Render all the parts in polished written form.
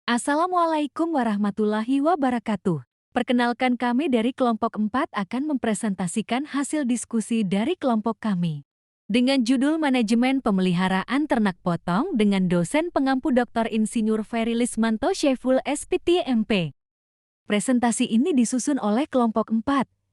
Assalamualaikum warahmatullahi wabarakatuh. Perkenalkan, kami dari kelompok 4 akan mempresentasikan hasil diskusi dari kelompok kami. Dengan judul Manajemen Pemeliharaan Ternak Potong dengan dosen pengampu Dr. Insinyur Ferry Lismanto Syaiful SPT MP. Presentasi ini disusun oleh kelompok 4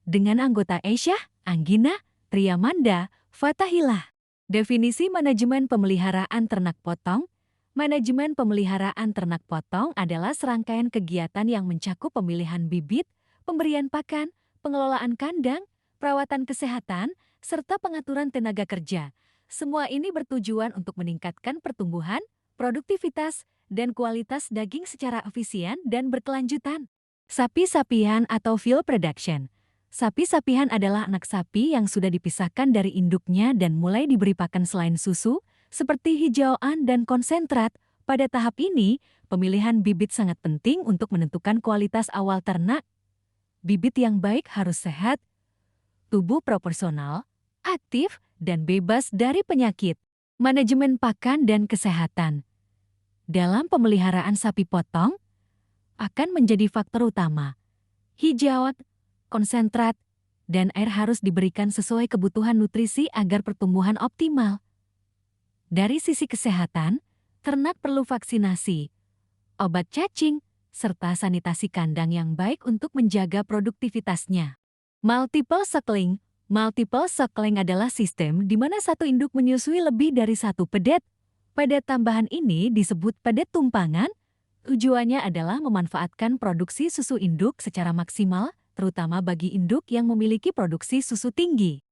dengan anggota Aisyah, Anggina, Triamanda, Fatahilah. Definisi manajemen pemeliharaan ternak potong. Manajemen pemeliharaan ternak potong adalah serangkaian kegiatan yang mencakup pemilihan bibit, pemberian pakan, pengelolaan kandang, perawatan kesehatan, serta pengaturan tenaga kerja. Semua ini bertujuan untuk meningkatkan pertumbuhan, produktivitas, dan kualitas daging secara efisien dan berkelanjutan. Sapi-sapian atau field production. Sapi-sapian adalah anak sapi yang sudah dipisahkan dari induknya dan mulai diberi pakan selain susu, seperti hijauan dan konsentrat. Pada tahap ini, pemilihan bibit sangat penting untuk menentukan kualitas awal ternak. Bibit yang baik harus sehat, tubuh proporsional, aktif, dan bebas dari penyakit. Manajemen pakan dan kesehatan. Dalam pemeliharaan sapi potong, akan menjadi faktor utama. Hijauan, konsentrat, dan air harus diberikan sesuai kebutuhan nutrisi agar pertumbuhan optimal. Dari sisi kesehatan, ternak perlu vaksinasi, obat cacing, serta sanitasi kandang yang baik untuk menjaga produktivitasnya. Multiple suckling. Multiple suckling adalah sistem di mana satu induk menyusui lebih dari satu pedet. Pedet tambahan ini disebut pedet tumpangan. Tujuannya adalah memanfaatkan produksi susu induk secara maksimal, terutama bagi induk yang memiliki produksi susu tinggi.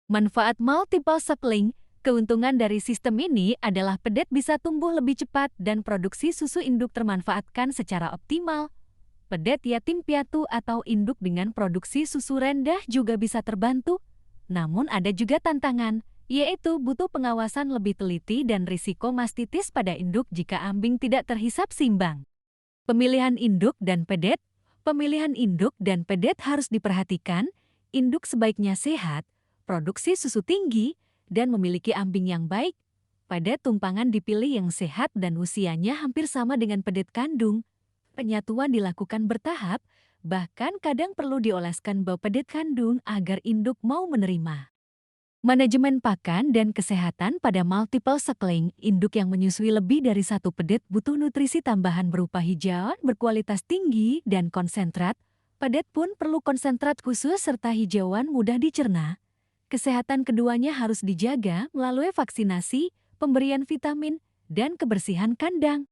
Manfaat multiple suckling. Keuntungan dari sistem ini adalah pedet bisa tumbuh lebih cepat dan produksi susu induk termanfaatkan secara optimal. Pedet yatim piatu atau induk dengan produksi susu rendah juga bisa terbantu. Namun ada juga tantangan, yaitu butuh pengawasan lebih teliti dan risiko mastitis pada induk jika ambing tidak terhisap seimbang. Pemilihan induk dan pedet. Pemilihan induk dan pedet harus diperhatikan. Induk sebaiknya sehat, produksi susu tinggi, dan memiliki ambing yang baik. Pedet tumpangan dipilih yang sehat dan usianya hampir sama dengan pedet kandung. Penyatuan dilakukan bertahap, bahkan kadang perlu dioleskan bau pedet kandung agar induk mau menerima. Manajemen pakan dan kesehatan pada multiple suckling. Induk yang menyusui lebih dari satu pedet butuh nutrisi tambahan berupa hijauan berkualitas tinggi dan konsentrat. Pedet pun perlu konsentrat khusus serta hijauan mudah dicerna. Kesehatan keduanya harus dijaga melalui vaksinasi, pemberian vitamin, dan kebersihan kandang.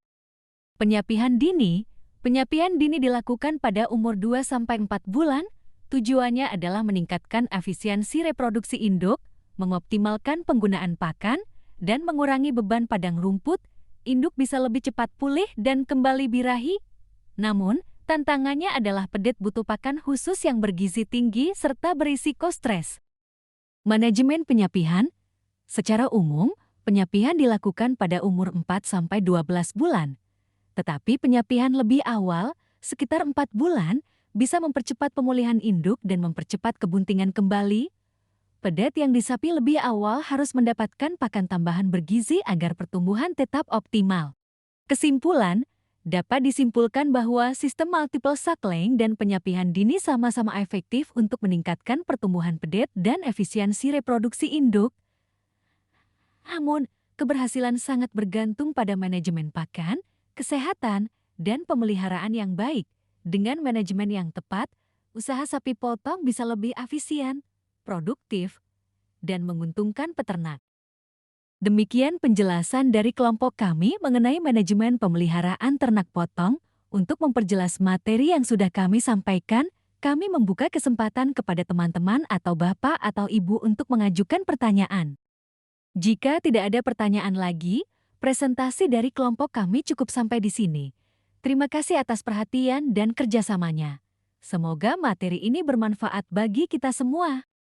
Penyapian dini. Penyapian dini dilakukan pada umur 2-4 bulan. Tujuannya adalah meningkatkan efisiensi reproduksi induk, mengoptimalkan penggunaan pakan, dan mengurangi beban padang rumput. Induk bisa lebih cepat pulih dan kembali birahi. Namun, tantangannya adalah pedet butuh pakan khusus yang bergizi tinggi serta berisiko stres. Manajemen penyapian. Secara umum, penyapian dilakukan pada umur 4-12 bulan. Tetapi penyapian lebih awal, sekitar 4 bulan, bisa mempercepat pemulihan induk dan mempercepat kebuntingan kembali. Pedet yang disapi lebih awal harus mendapatkan pakan tambahan bergizi agar pertumbuhan tetap optimal. Kesimpulan, dapat disimpulkan bahwa sistem multiple suckling dan penyapian dini sama-sama efektif untuk meningkatkan pertumbuhan pedet dan efisiensi reproduksi induk. Namun, keberhasilan sangat bergantung pada manajemen pakan, kesehatan, dan pemeliharaan yang baik. Dengan manajemen yang tepat, usaha sapi potong bisa lebih efisien, produktif, dan menguntungkan peternak. Demikian penjelasan dari kelompok kami mengenai manajemen pemeliharaan ternak potong. Untuk memperjelas materi yang sudah kami sampaikan, kami membuka kesempatan kepada teman-teman atau bapak atau ibu untuk mengajukan pertanyaan. Jika tidak ada pertanyaan lagi, presentasi dari kelompok kami cukup sampai di sini. Terima kasih atas perhatian dan kerjasamanya. Semoga materi ini bermanfaat bagi kita semua.